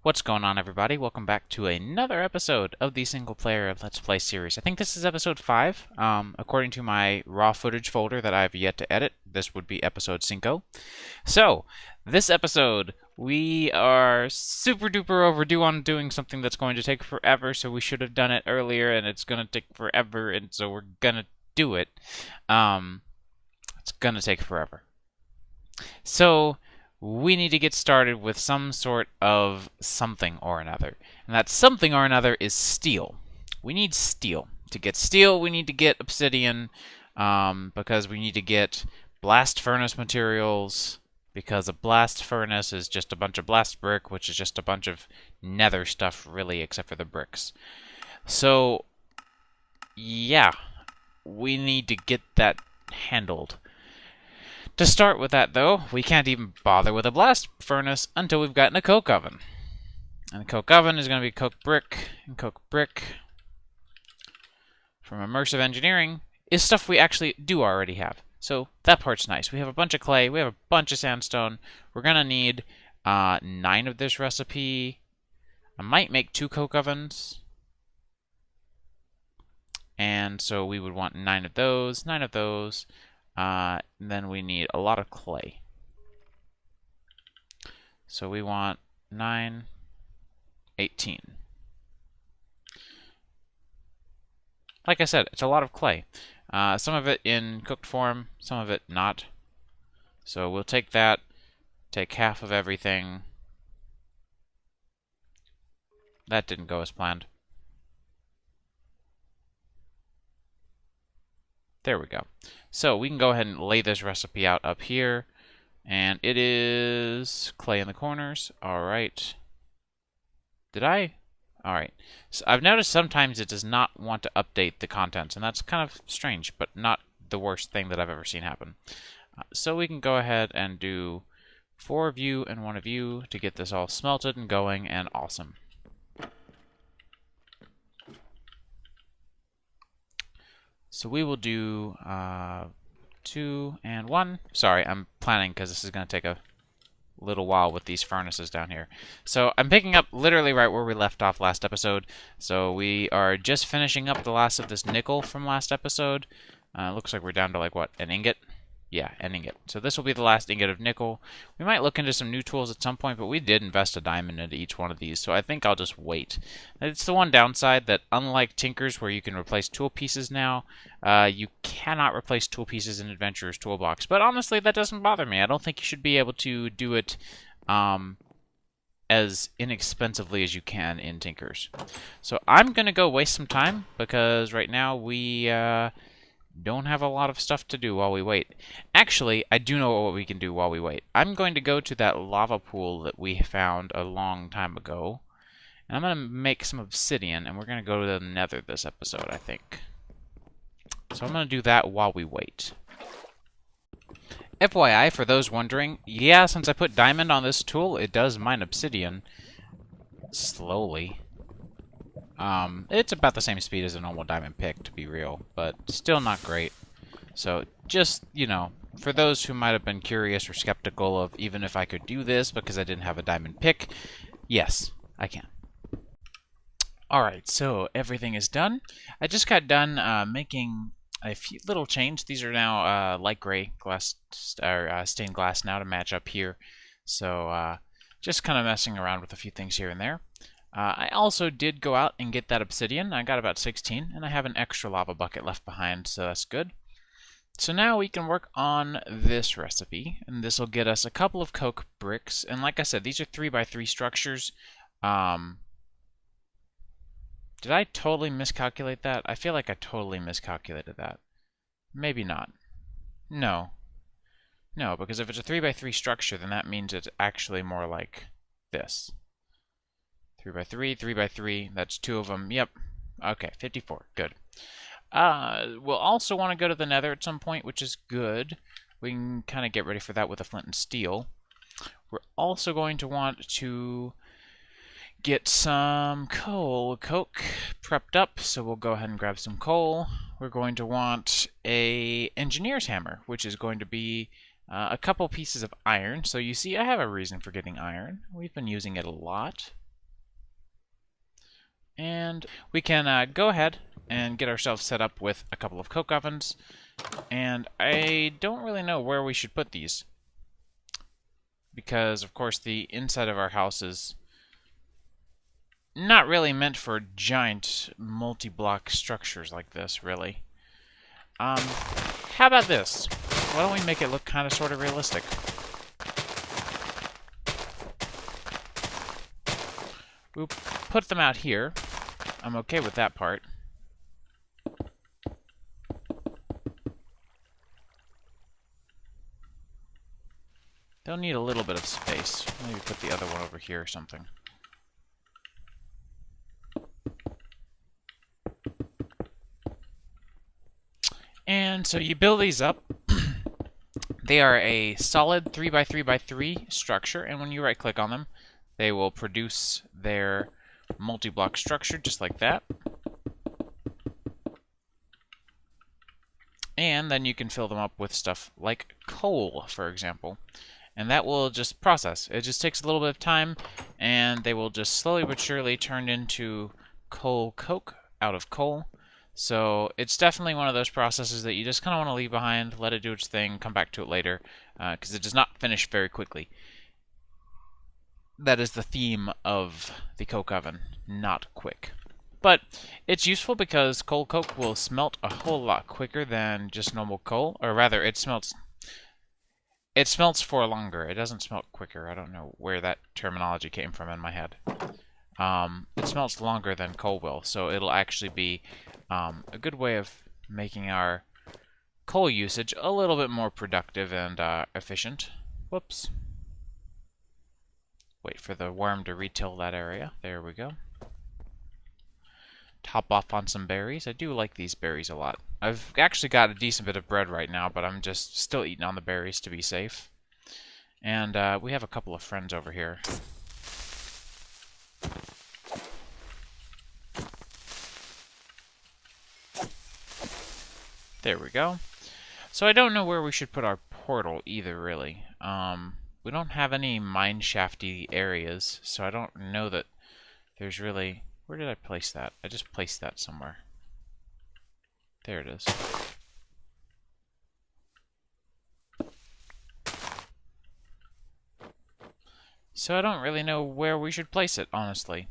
What's going on, everybody? Welcome back to another episode of the single player Let's Play series. I think this is episode 5. According to my raw footage folder that I've yet to edit, this would be episode 5. So, this episode, we are super duper overdue on doing something that's going to take forever, so we should have done it earlier, and it's going to take forever, and so we're going to do it. It's going to take forever. So, we need to get started with some sort of something or another. And that something or another is steel. We need steel. To get steel, we need to get obsidian, because we need to get blast furnace materials, because a blast furnace is just a bunch of blast brick, which is just a bunch of nether stuff, really, except for the bricks. So, yeah, we need to get that handled. To start with that, though, we can't even bother with a blast furnace until we've gotten a coke oven. And the coke oven is going to be coke brick, and coke brick from immersive engineering is stuff we actually do already have. So that part's nice. We have a bunch of clay, we have a bunch of sandstone. We're going to need 9 of this recipe. I might make 2 coke ovens. And so we would want 9 of those, 9 of those. Then we need a lot of clay. So we want 9, 18. Like I said, it's a lot of clay. Some of it in cooked form, some of it not. So we'll take that, take half of everything. That didn't go as planned. There we go. So we can go ahead and lay this recipe out up here. And it is clay in the corners. Alright. Did I? Alright. So I've noticed sometimes it does not want to update the contents. And that's kind of strange, but not the worst thing that I've ever seen happen. So we can go ahead and do 4 of you and 1 of you to get this all smelted and going and awesome. So we will do 2 and 1. Sorry, I'm planning because this is going to take a little while with these furnaces down here. So I'm picking up literally right where we left off last episode. So we are just finishing up the last of this nickel from last episode. Looks like we're down to like, what, an ingot? Yeah, an ingot. So this will be the last ingot of nickel. We might look into some new tools at some point, but we did invest a diamond into each one of these, so I think I'll just wait. It's the one downside that, unlike Tinkers, where you can replace tool pieces now, you cannot replace tool pieces in Adventurer's Toolbox. But honestly, that doesn't bother me. I don't think you should be able to do it as inexpensively as you can in Tinkers. So I'm going to go waste some time, because right now we don't have a lot of stuff to do while we wait. Actually, I do know what we can do while we wait. I'm going to go to that lava pool that we found a long time ago, and I'm going to make some obsidian, and we're going to go to the nether this episode, I think. So I'm going to do that while we wait. FYI, for those wondering, yeah, since I put diamond on this tool, it does mine obsidian slowly. It's about the same speed as a normal diamond pick, to be real, but still not great. So, just, you know, for those who might have been curious or skeptical of even if I could do this because I didn't have a diamond pick, yes, I can. Alright, so everything is done. I just got done making a few little change. These are now light gray glass, or stained glass now to match up here. So, just kind of messing around with a few things here and there. I also did go out and get that obsidian. I got about 16, and I have an extra lava bucket left behind, so that's good. So now we can work on this recipe, and this will get us a couple of coke bricks. And like I said, these are 3x3 structures. Did I totally miscalculate that? I feel like I totally miscalculated that. Maybe not. No. No, because if it's a 3x3 structure, then that means it's actually more like this. 3x3, 3x3, that's 2 of them. Yep. Okay, 54. Good. We'll also want to go to the nether at some point, which is good. We can kind of get ready for that with a flint and steel. We're also going to want to get some coke prepped up, so we'll go ahead and grab some coal. We're going to want a engineer's hammer, which is going to be a couple pieces of iron. So you see, I have a reason for getting iron. We've been using it a lot. And we can go ahead and get ourselves set up with a couple of coke ovens. And I don't really know where we should put these, because of course the inside of our house is not really meant for giant multi-block structures like this, really. How about this? Why don't we make it look kind of sort of realistic? We'll put them out here. I'm okay with that part. They'll need a little bit of space. Maybe put the other one over here or something. And so you build these up. They are a solid 3x3x3 structure, and when you right-click on them, they will produce their multi-block structure just like that. And then you can fill them up with stuff like coal, for example. And that will just process. It just takes a little bit of time, and they will just slowly but surely turn into coal coke out of coal. So it's definitely one of those processes that you just kind of want to leave behind, let it do its thing, come back to it later, because it does not finish very quickly. That is the theme of the coke oven, not quick. But it's useful because coal coke will smelt a whole lot quicker than just normal coal, or rather, it smelts for longer. It doesn't smelt quicker. I don't know where that terminology came from in my head. It smelts longer than coal will, so it'll actually be a good way of making our coal usage a little bit more productive and efficient. Whoops. Wait for the worm to retill that area. There we go. Top off on some berries. I do like these berries a lot. I've actually got a decent bit of bread right now, but I'm just still eating on the berries to be safe. And we have a couple of friends over here. There we go. So I don't know where we should put our portal either, really. We don't have any mine shafty areas, so I don't know that there's really... Where did I place that? I just placed that somewhere. There it is. So I don't really know where we should place it, honestly.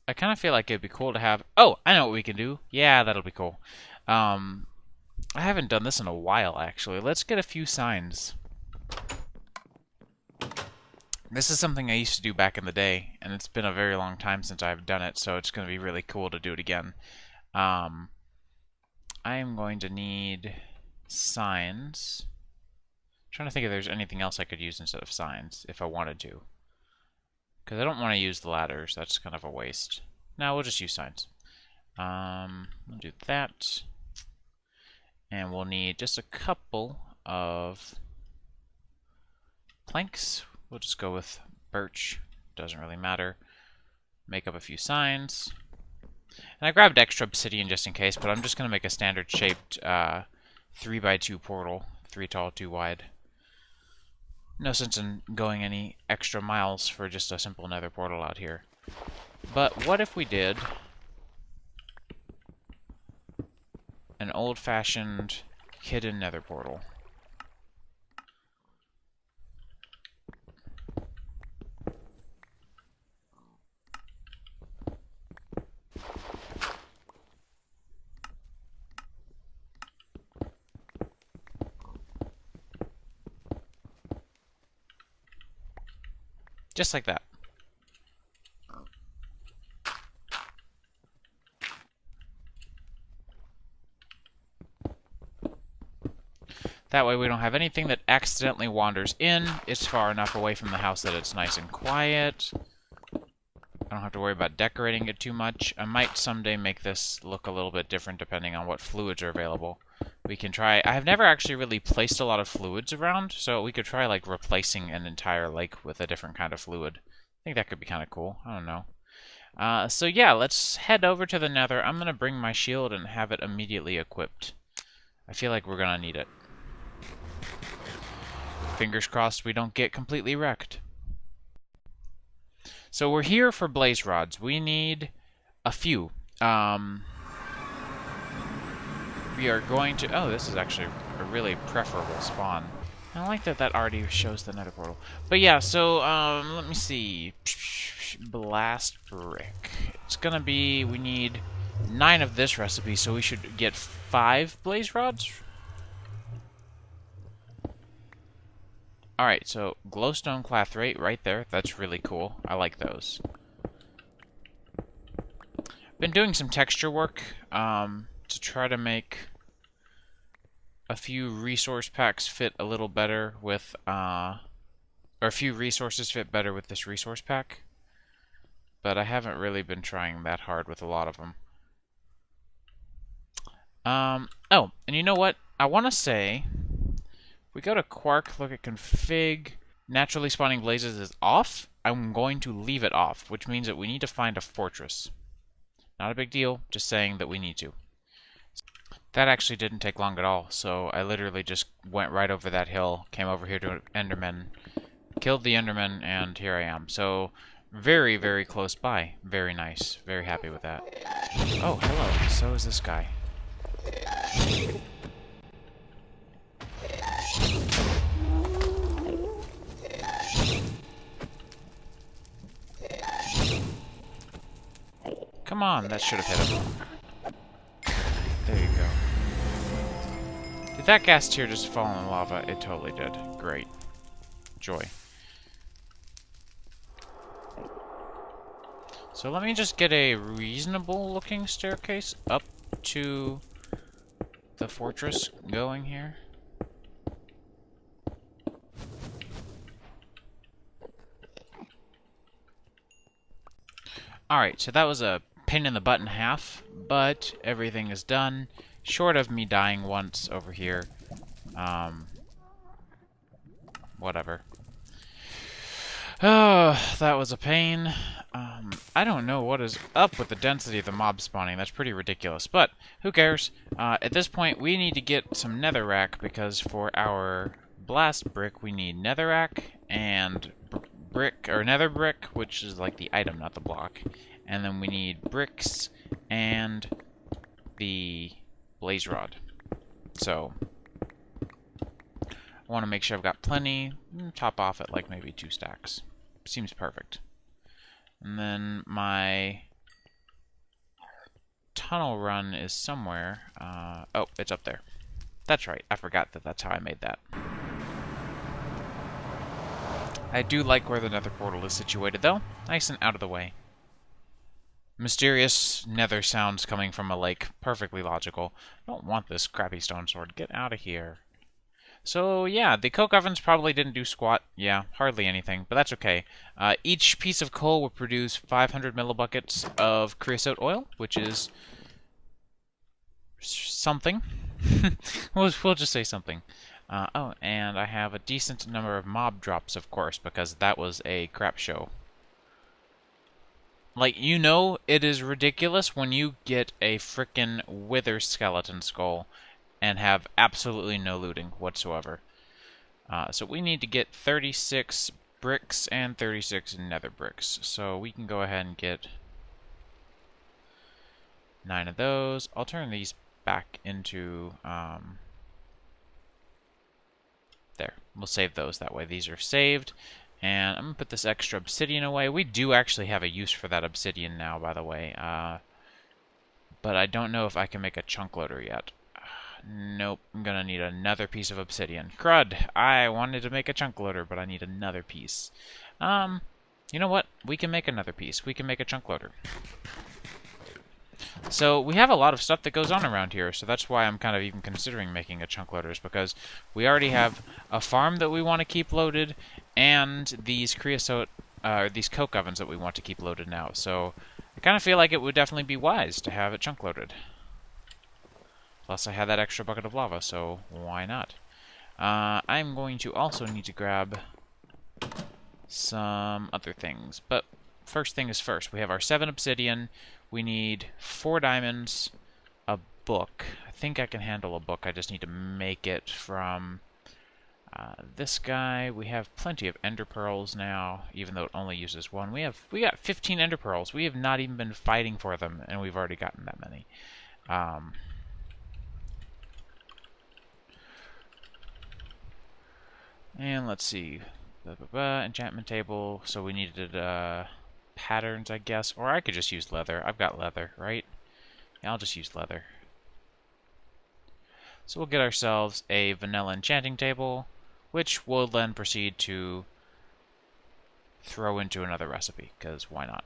I kind of feel like it'd be cool to have... Oh, I know what we can do. Yeah, that'll be cool. I haven't done this in a while, actually. Let's get a few signs. This is something I used to do back in the day, and it's been a very long time since I've done it, so it's going to be really cool to do it again. I am going to need signs. I'm trying to think if there's anything else I could use instead of signs, if I wanted to. Because I don't want to use the ladders, that's kind of a waste. No, we'll just use signs. We'll do that. And we'll need just a couple of planks. We'll just go with birch. Doesn't really matter. Make up a few signs. And I grabbed extra obsidian just in case, but I'm just going to make a standard shaped 3x2 portal. 3 tall, 2 wide. No sense in going any extra miles for just a simple nether portal out here. But what if we did an old-fashioned hidden nether portal? Just like that. That way we don't have anything that accidentally wanders in. It's far enough away from the house that it's nice and quiet. I don't have to worry about decorating it too much. I might someday make this look a little bit different depending on what fluids are available. We can try... I have never actually really placed a lot of fluids around, so we could try like replacing an entire lake with a different kind of fluid. I think that could be kind of cool. I don't know. So yeah, let's head over to the nether. I'm going to bring my shield and have it immediately equipped. I feel like we're going to need it. Fingers crossed we don't get completely wrecked. So we're here for blaze rods. We need a few. We are going to... Oh, this is actually a really preferable spawn. I like that that already shows the nether portal. But yeah, so, let me see. Blast brick. It's gonna be... We need 9 of this recipe, so we should get 5 blaze rods. Alright, so glowstone clathrate right there. That's really cool. I like those. Been doing some texture work to try to make a few resource packs fit a little better with, or a few resources fit better with this resource pack. But I haven't really been trying that hard with a lot of them. Oh, and you know what? I want to say, we go to Quark, look at config, naturally spawning blazes is off. I'm going to leave it off, which means that we need to find a fortress. Not a big deal, just saying that we need to. That actually didn't take long at all, so I literally just went right over that hill, came over here to Enderman, killed the Enderman, and here I am. So, very, very close by. Very nice. Very happy with that. Oh, hello. So is this guy. Come on, that should have hit him. There you go. Did that gas tier just fall in lava? It totally did. Great. Joy. So let me just get a reasonable looking staircase up to the fortress going here. Alright, so that was a pain in the butt and a half, but everything is done. Short of me dying once over here. Whatever. Oh, that was a pain. I don't know what is up with the density of the mob spawning. That's pretty ridiculous, but who cares? At this point, we need to get some netherrack, because for our blast brick, we need netherrack and brick, or nether brick, which is like the item, not the block. And then we need bricks and the blaze rod. So, I want to make sure I've got plenty. Top off at like maybe 2 stacks. Seems perfect. And then my tunnel run is somewhere. Oh, it's up there. That's right. I forgot that that's how I made that. I do like where the nether portal is situated, though. Nice and out of the way. Mysterious nether sounds coming from a lake. Perfectly logical. I don't want this crappy stone sword. Get out of here. So, yeah, the coke ovens probably didn't do squat. Yeah, hardly anything, but that's okay. Each piece of coal will produce 500 millibuckets of creosote oil, which is something. we'll just say something. Oh, and I have a decent number of mob drops, of course, because that was a crap show. Like, you know, it is ridiculous when you get a frickin' wither skeleton skull and have absolutely no looting whatsoever. So we need to get 36 bricks and 36 nether bricks. So we can go ahead and get 9 of those. I'll turn these back into... there. We'll save those that way. These are saved. And I'm going to put this extra obsidian away. We do actually have a use for that obsidian now, by the way. But I don't know if I can make a chunk loader yet. Nope, I'm going to need another piece of obsidian. Crud! I wanted to make a chunk loader, but I need another piece. You know what? We can make another piece. We can make a chunk loader. So, we have a lot of stuff that goes on around here, so that's why I'm kind of even considering making a chunk loader, is because we already have a farm that we want to keep loaded, and these creosote, these coke ovens that we want to keep loaded now. So, I kind of feel like it would definitely be wise to have it chunk loaded. Plus, I had that extra bucket of lava, so why not? I'm going to also need to grab some other things. But first thing is first. We have our 7 obsidian. We need 4 diamonds, a book. I think I can handle a book. I just need to make it from This guy, we have plenty of ender pearls now, even though it only uses one. We got 15 ender pearls. We have not even been fighting for them, and we've already gotten that many. And let's see. Enchantment table. So we needed patterns, I guess. Or I could just use leather. I've got leather, right? Yeah, I'll just use leather. So we'll get ourselves a vanilla enchanting table, which we'll then proceed to throw into another recipe, because why not?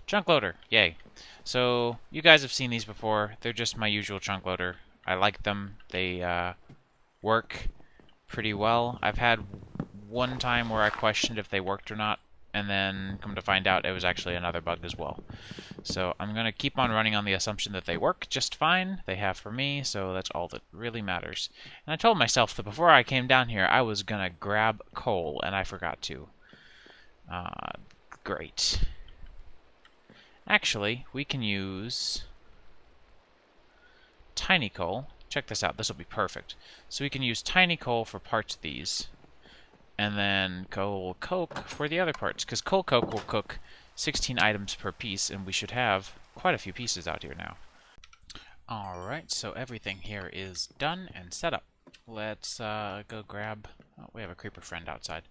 Chunk loader, yay. So you guys have seen these before. They're just my usual chunk loader. I like them. They work pretty well. I've had one time where I questioned if they worked or not, and then come to find out it was actually another bug as well. So I'm going to keep on running on the assumption that they work just fine. They have for me, so that's all that really matters. And I told myself that before I came down here, I was going to grab coal, and I forgot to. Great. Actually, we can use tiny coal. Check this out. This will be perfect. So we can use tiny coal for parts of these, and then coal coke for the other parts, because coal coke will cook 16 items per piece, and we should have quite a few pieces out here now. Alright, so everything here is done and set up. Let's go grab... Oh, we have a creeper friend outside.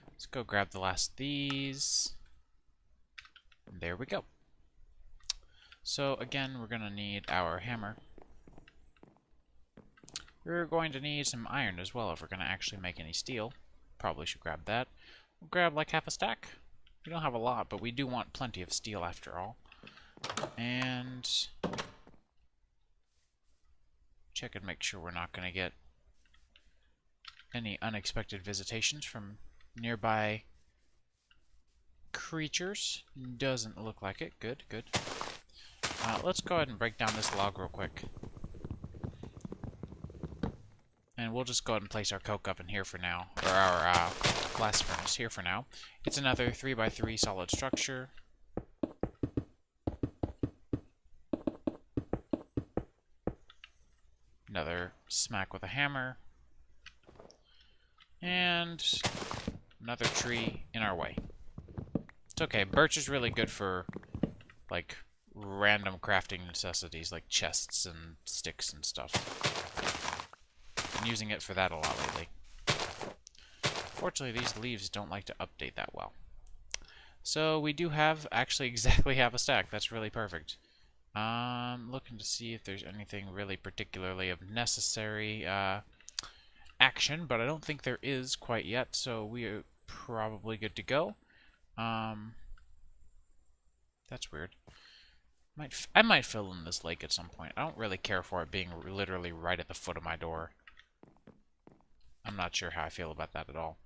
Let's go grab the last of these. There we go. So again, we're going to need our hammer. We're going to need some iron as well if we're going to actually make any steel. Probably should grab that. We'll grab like half a stack. We don't have a lot, but we do want plenty of steel after all. And check and make sure we're not going to get any unexpected visitations from nearby creatures. Doesn't look like it. Good, good. Let's go ahead and break down this log real quick. And we'll just go ahead and place our coke up in here for now, or our blast furnace here for now. It's another 3x3 solid structure. Another smack with a hammer. And another tree in our way. It's okay, birch is really good for, like, random crafting necessities, like chests and sticks and stuff. I'm using it for that a lot lately. Fortunately, these leaves don't like to update that well. So we do have actually exactly half a stack. That's really perfect. Looking to see if there's anything really particularly of necessary action, but I don't think there is quite yet, so we are probably good to go. That's weird. I might fill in this lake at some point. I don't really care for it being literally right at the foot of my door. I'm not sure how I feel about that at all.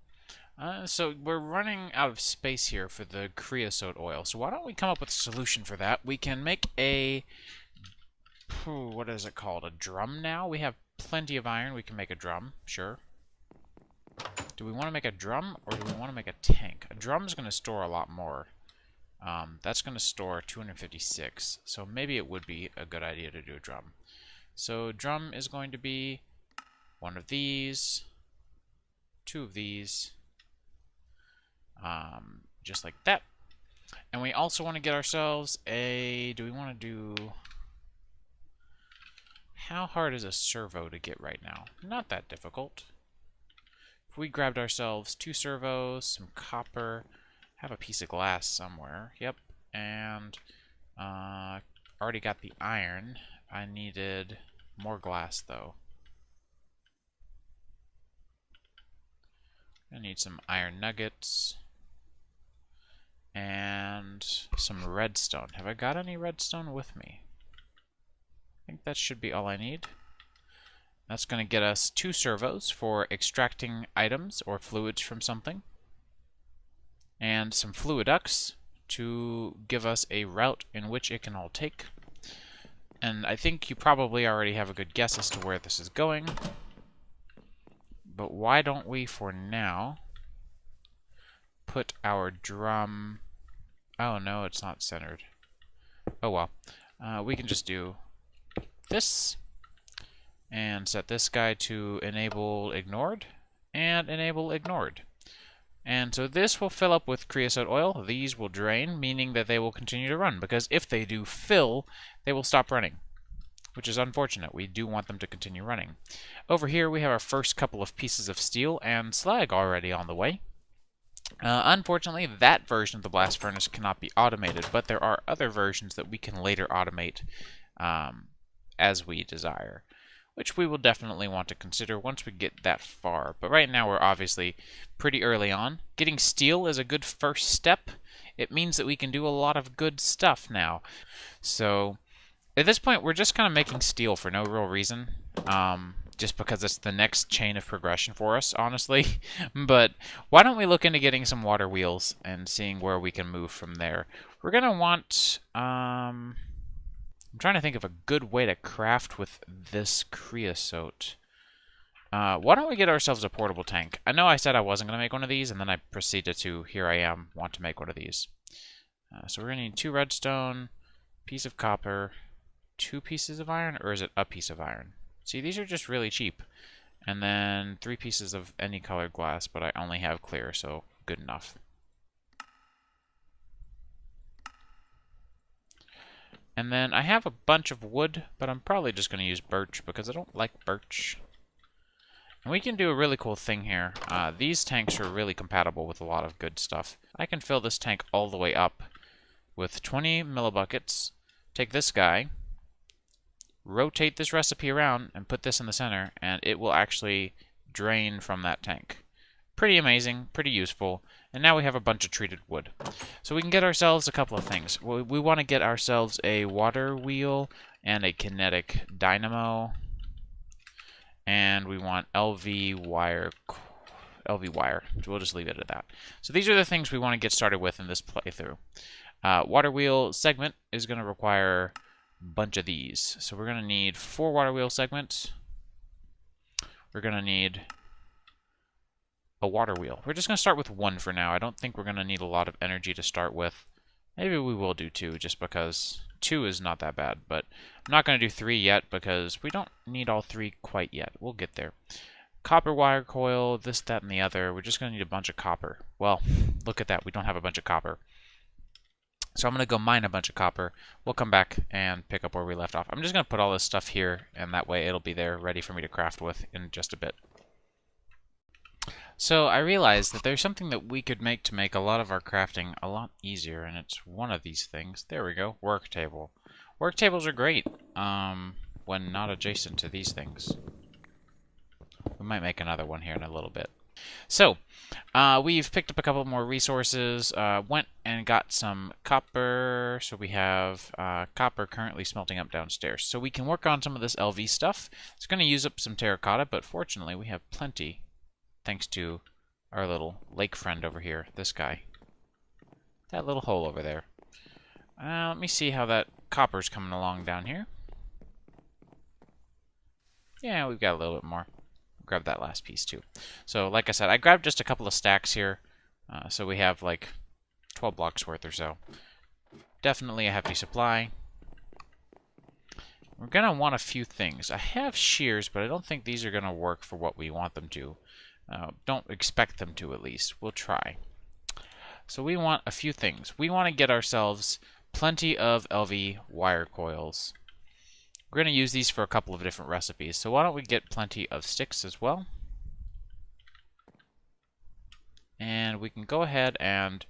So we're running out of space here for the creosote oil. So why don't we come up with a solution for that? We can make a... what is it called? A drum now? We have plenty of iron. We can make a drum. Sure. Do we want to make a drum or do we want to make a tank? A drum is going to store a lot more. That's going to store 256. So maybe it would be a good idea to do a drum. So drum is going to be one of these, two of these, just like that. And we also want to get ourselves a... Do we want to do... How hard is a servo to get right now? Not that difficult. If we grabbed ourselves 2 servos, some copper, have a piece of glass somewhere. Yep. And already got the iron. I needed more glass though. I need some iron nuggets and some redstone. Have I got any redstone with me? I think that should be all I need. That's going to get us 2 servos for extracting items or fluids from something. And some fluiducts to give us a route in which it can all take. And I think you probably already have a good guess as to where this is going. But why don't we, for now, put our drum... Oh, no, it's not centered. Oh, well. We can just do this. and set this guy to enable ignored and enable ignored. And so this will fill up with creosote oil. These will drain, meaning that they will continue to run, because if they do fill, they will stop running, which is unfortunate. We do want them to continue running. Over here we have our first couple of pieces of steel and slag already on the way. Unfortunately, that version of the blast furnace cannot be automated, but there are other versions that we can later automate as we desire, which we will definitely want to consider once we get that far. But right now we're obviously pretty early on. Getting steel is a good first step. It means that we can do a lot of good stuff now. So at this point we're just kind of making steel for no real reason. Just because it's the next chain of progression for us, honestly. But why don't we look into getting some water wheels and seeing where we can move from there. We're going to want... I'm trying to think of a good way to craft with this creosote. Why don't we get ourselves a portable tank? I know I said I wasn't going to make one of these, and then I proceeded to, here I am, want to make one of these. So we're going to need 2 redstone, piece of copper, 2 pieces of iron, or is it a piece of iron? See, these are just really cheap. And then 3 pieces of any colored glass, but I only have clear, so good enough. And then I have a bunch of wood, but I'm probably just going to use birch because I don't like birch. And we can do a really cool thing here. These tanks are really compatible with a lot of good stuff. I can fill this tank all the way up with 20 millibuckets. Take this guy, rotate this recipe around, and put this in the center, and it will actually drain from that tank. Pretty amazing, pretty useful. And now we have a bunch of treated wood. So we can get ourselves a couple of things. We want to get ourselves a water wheel and a kinetic dynamo. And we want LV wire. We'll just leave it at that. So these are the things we want to get started with in this playthrough. Water wheel segment is going to require a bunch of these. So we're going to need 4 water wheel segments. We're going to need a water wheel. We're just going to start with 1 for now. I don't think we're going to need a lot of energy to start with. Maybe we will do 2 just because 2 is not that bad. But I'm not going to do 3 yet because we don't need all 3 quite yet. We'll get there. Copper wire coil, this, that, and the other. We're just going to need a bunch of copper. Well, look at that. We don't have a bunch of copper. So I'm going to go mine a bunch of copper. We'll come back and pick up where we left off. I'm just going to put all this stuff here, and that way it'll be there ready for me to craft with in just a bit. So I realized that there's something that we could make to make a lot of our crafting a lot easier, and it's one of these things. There we go, work table. Work tables are great when not adjacent to these things. We might make another one here in a little bit. So, we've picked up a couple more resources, went and got some copper, so we have copper currently smelting up downstairs. So we can work on some of this LV stuff. It's going to use up some terracotta, but fortunately we have plenty, thanks to our little lake friend over here, this guy. That little hole over there. Let me see how that copper's coming along down here. Yeah, we've got a little bit more. Grab that last piece too. So like I said, I grabbed just a couple of stacks here, so we have like 12 blocks worth or so. Definitely a hefty supply. We're gonna want a few things. I have shears, but I don't think these are gonna work for what we want them to. Don't expect them to, at least. We'll try. So we want a few things. We want to get ourselves plenty of LV wire coils. We're going to use these for a couple of different recipes, so why don't we get plenty of sticks as well. And we can go ahead and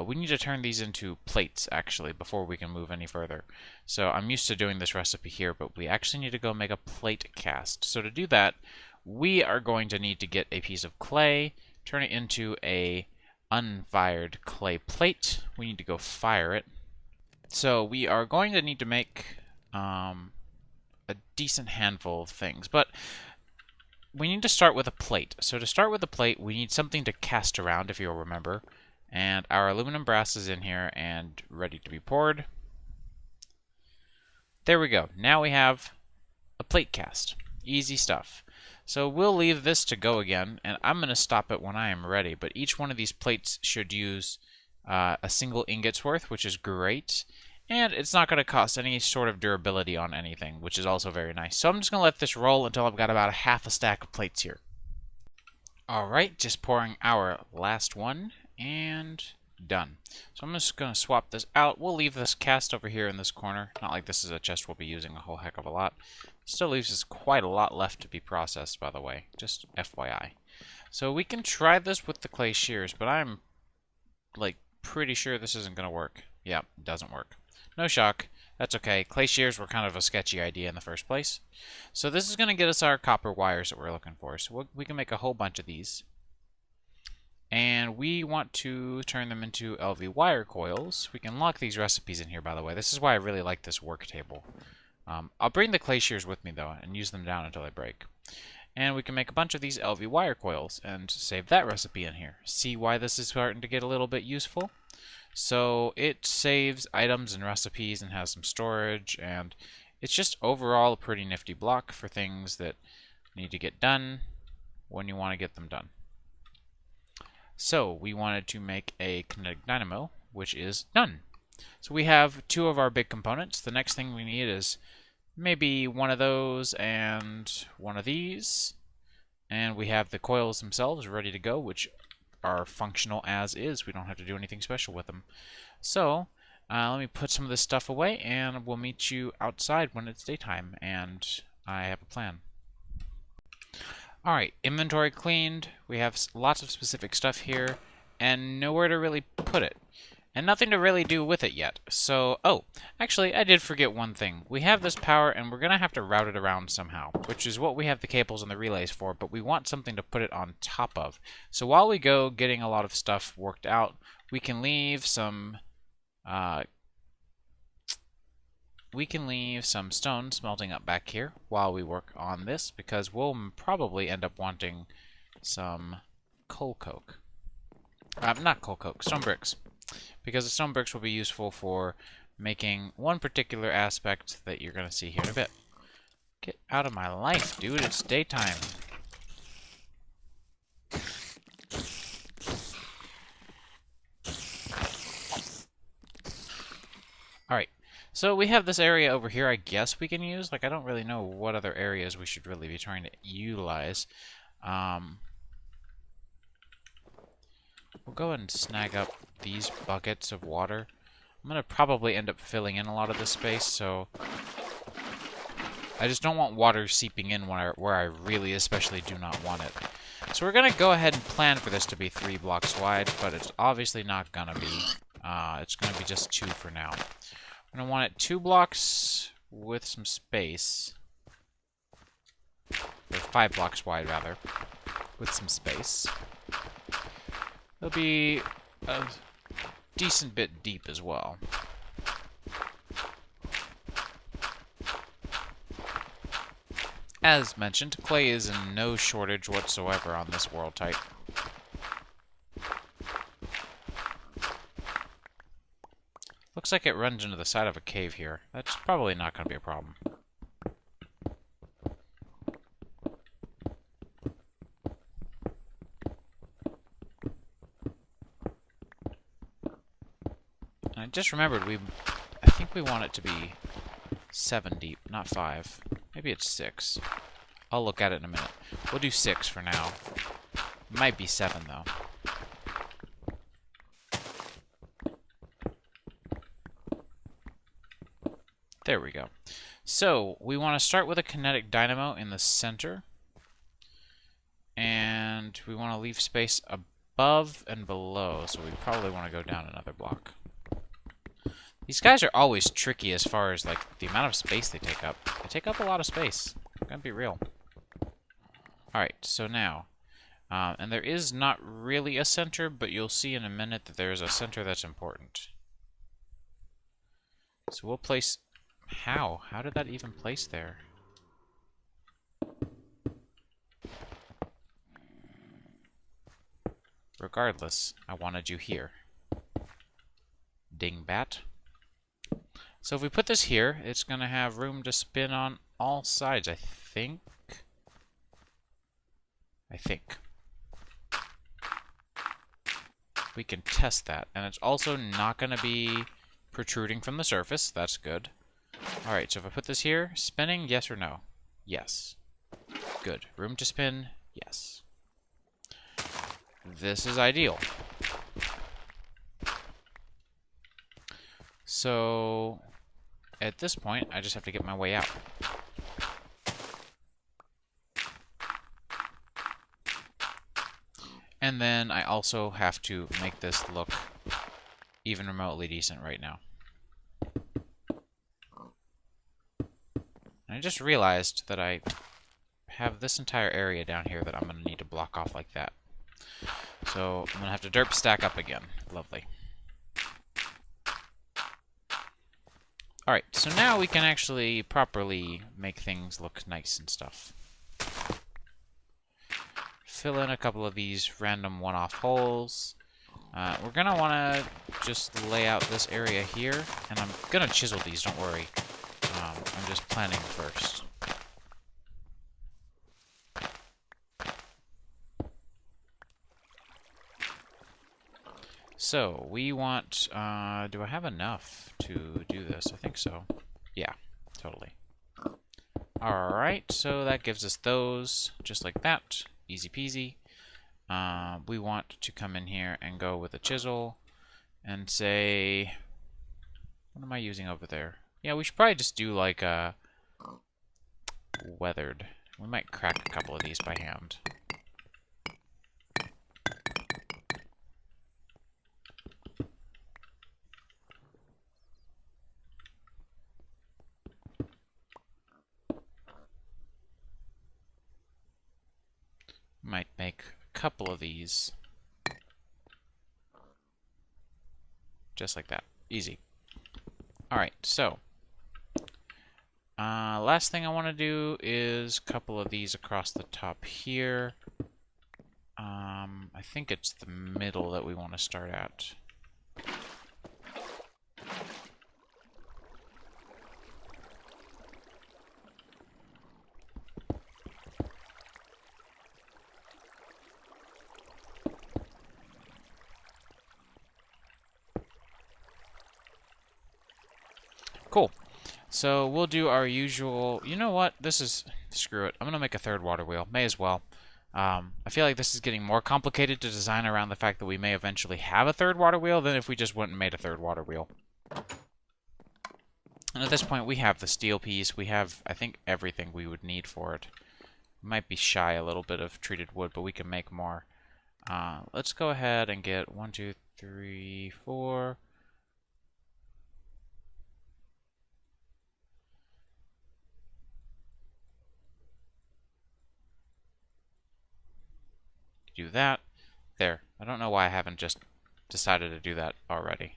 we need to turn these into plates, actually, before we can move any further. So I'm used to doing this recipe here, but we actually need to go make a plate cast. So to do that, we are going to need to get a piece of clay, turn it into a unfired clay plate. We need to go fire it. So we are going to need to make a decent handful of things, but we need to start with a plate. So to start with a plate, we need something to cast around, if you'll remember. And our aluminum brass is in here and ready to be poured. There we go. Now we have a plate cast. Easy stuff. So we'll leave this to go again, and I'm going to stop it when I am ready. But each one of these plates should use a single ingot's worth, which is great. And it's not going to cost any sort of durability on anything, which is also very nice. So I'm just going to let this roll until I've got about a half a stack of plates here. Alright, just pouring our last one, and done. So I'm just going to swap this out. We'll leave this cast over here in this corner. Not like this is a chest we'll be using a whole heck of a lot. Still leaves us quite a lot left to be processed, by the way. Just FYI. So we can try this with the clay shears, but I'm, like, pretty sure this isn't going to work. Yeah, it doesn't work. No shock. That's okay. Clay shears were kind of a sketchy idea in the first place. So this is going to get us our copper wires that we're looking for. So we can make a whole bunch of these. And we want to turn them into LV wire coils. We can lock these recipes in here, by the way. This is why I really like this work table. I'll bring the clay shears with me, though, and use them down until they break. And we can make a bunch of these LV wire coils and save that recipe in here. See why this is starting to get a little bit useful? So it saves items and recipes and has some storage, and it's just overall a pretty nifty block for things that need to get done when you want to get them done. So we wanted to make a kinetic dynamo, which is done. So we have two of our big components. The next thing we need is maybe one of those and one of these. And we have the coils themselves ready to go, which are functional as is. We don't have to do anything special with them. So let me put some of this stuff away, and we'll meet you outside when it's daytime, and I have a plan. Alright, inventory cleaned. We have lots of specific stuff here, and nowhere to really put it. And nothing to really do with it yet. So, oh, actually, I did forget one thing. We have this power, and we're going to have to route it around somehow, which is what we have the cables and the relays for, but we want something to put it on top of. So while we go getting a lot of stuff worked out, we can leave some stone smelting up back here while we work on this, because we'll probably end up wanting some coal coke. Not coal coke, stone bricks. Because the stone bricks will be useful for making one particular aspect that you're going to see here in a bit. Get out of my life, dude. It's daytime. Alright, so we have this area over here I guess we can use. Like, I don't really know what other areas we should really be trying to utilize. We'll go ahead and snag up these buckets of water. I'm going to probably end up filling in a lot of this space, so I just don't want water seeping in where I really especially do not want it. So we're going to go ahead and plan for this to be 3 blocks wide, but it's obviously not going to be. It's going to be just 2 for now. I'm going to want it 2 blocks with some space. Or 5 blocks wide, rather, with some space. It'll be a decent bit deep as well. As mentioned, clay is in no shortage whatsoever on this world type. Looks like it runs into the side of a cave here. That's probably not going to be a problem. I just remembered I think we want it to be 7 deep, not 5. Maybe it's 6. I'll look at it in a minute. We'll do 6 for now. It might be 7 though. There we go. So we want to start with a kinetic dynamo in the center. And we want to leave space above and below, so we probably want to go down another block. These guys are always tricky as far as, like, the amount of space they take up. They take up a lot of space. I'm gonna be real. Alright, so now. And there is not really a center, but you'll see in a minute that there's a center that's important. So we'll place... How? How did that even place there? Regardless, I wanted you here. Dingbat. So if we put this here, it's going to have room to spin on all sides, I think. We can test that. And it's also not going to be protruding from the surface. That's good. Alright, so if I put this here, spinning, yes or no? Yes. Good. Room to spin, yes. This is ideal. So, at this point, I just have to get my way out. And then I also have to make this look even remotely decent right now. And I just realized that I have this entire area down here that I'm going to need to block off like that. So I'm going to have to derp stack up again. Lovely. Alright, so now we can actually properly make things look nice and stuff. Fill in a couple of these random one-off holes. We're going to want to just lay out this area here, and I'm going to chisel these, don't worry. I'm just planning first. So, we want, do I have enough to do this? I think so. Yeah, totally. Alright, so that gives us those, just like that. Easy peasy. We want to come in here and go with a chisel and say, what am I using over there? Yeah, we should probably just do like a weathered. We might crack a couple of these by hand. Might make a couple of these. Just like that. Easy. Alright, so. Last thing I want to do is a couple of these across the top here. I think it's the middle that we want to start at. Cool. So we'll do our usual... You know what? This is... Screw it. I'm going to make a third water wheel. May as well. I feel like this is getting more complicated to design around the fact that we may eventually have a third water wheel than if we just went and made a third water wheel. And at this point, we have the steel piece. We have, I think, everything we would need for it. We might be shy a little bit of treated wood, but we can make more. Let's go ahead and get 1, 2, 3, 4... do that. There. I don't know why I haven't just decided to do that already.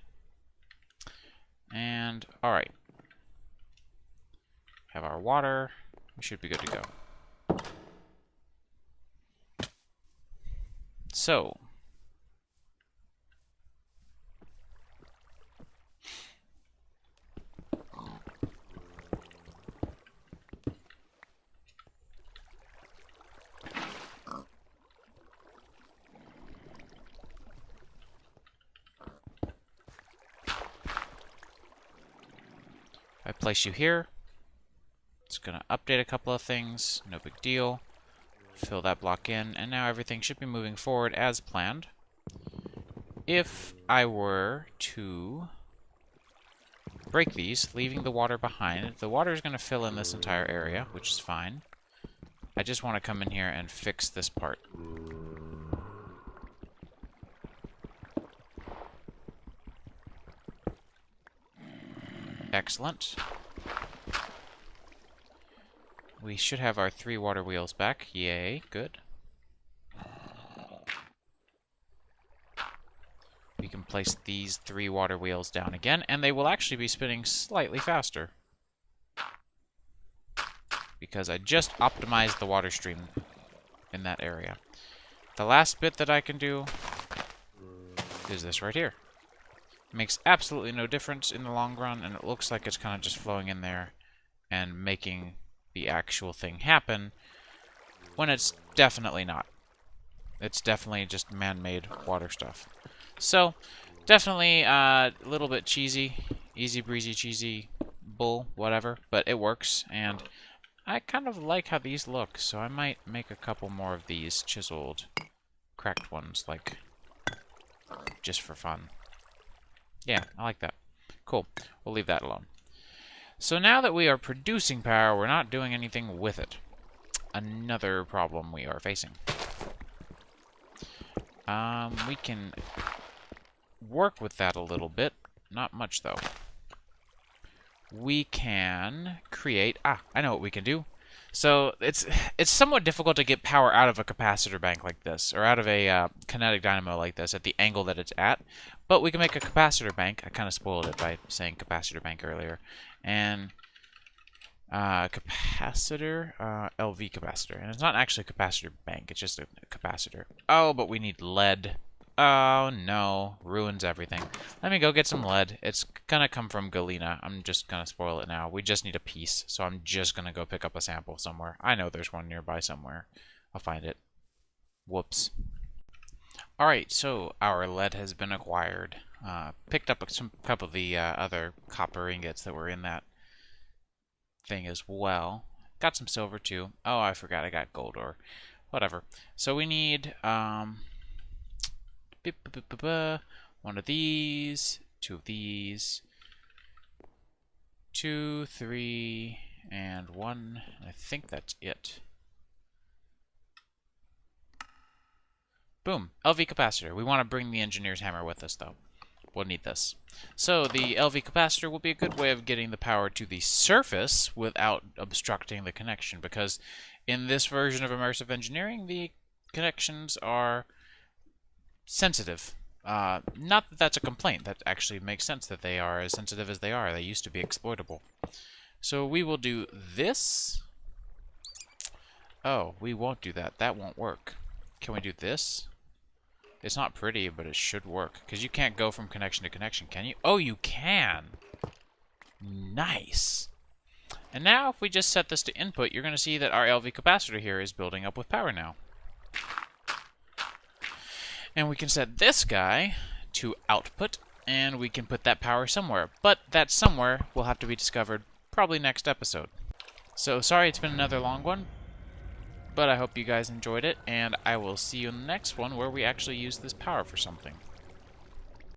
And, alright. Have our water. We should be good to go. So. I place you here. It's going to update a couple of things. No big deal. Fill that block in. And now everything should be moving forward as planned. If I were to break these, leaving the water behind, the water is going to fill in this entire area, which is fine. I just want to come in here and fix this part. Excellent. We should have our 3 water wheels back. Yay, good. We can place these 3 water wheels down again, and they will actually be spinning slightly faster. Because I just optimized the water stream in that area. The last bit that I can do is this right here. Makes absolutely no difference in the long run, and it looks like it's kind of just flowing in there and making the actual thing happen, when it's definitely not. It's definitely just man-made water stuff. So, definitely a little bit cheesy Easy breezy cheesy bull, whatever, but it works, and I kind of like how these look, so I might make a couple more of these chiseled, cracked ones, like, just for fun. Yeah, I like that. Cool. We'll leave that alone. So now that we are producing power, we're not doing anything with it. Another problem we are facing. We can work with that a little bit. Not much, though. We can create... I know what we can do. So it's somewhat difficult to get power out of a capacitor bank like this, or out of a kinetic dynamo like this at the angle that it's at. But we can make a capacitor bank. I kind of spoiled it by saying capacitor bank earlier. And capacitor, LV capacitor. And it's not actually a capacitor bank, it's just a capacitor. Oh, but we need lead. Oh, no. Ruins everything. Let me go get some lead. It's gonna come from Galena. I'm just gonna spoil it now. We just need a piece, so I'm just gonna go pick up a sample somewhere. I know there's one nearby somewhere. I'll find it. Whoops. Alright, so our lead has been acquired. Picked up a couple of the other copper ingots that were in that thing as well. Got some silver too. Oh, I forgot I got gold ore. Whatever. So we need one of these, two of these, 2, 3, and 1. I think that's it. Boom. LV capacitor. We want to bring the engineer's hammer with us, though. We'll need this. So the LV capacitor will be a good way of getting the power to the surface without obstructing the connection, because in this version of immersive engineering, the connections are sensitive. Not that that's a complaint. That actually makes sense that they are as sensitive as they are. They used to be exploitable. So we will do this. Oh, we won't do that. That won't work. Can we do this? It's not pretty, but it should work. Because you can't go from connection to connection, can you? Oh, you can! Nice! And now, if we just set this to input, you're going to see that our LV capacitor here is building up with power now. And we can set this guy to output, and we can put that power somewhere. But that somewhere will have to be discovered probably next episode. So, sorry it's been another long one, but I hope you guys enjoyed it, and I will see you in the next one where we actually use this power for something.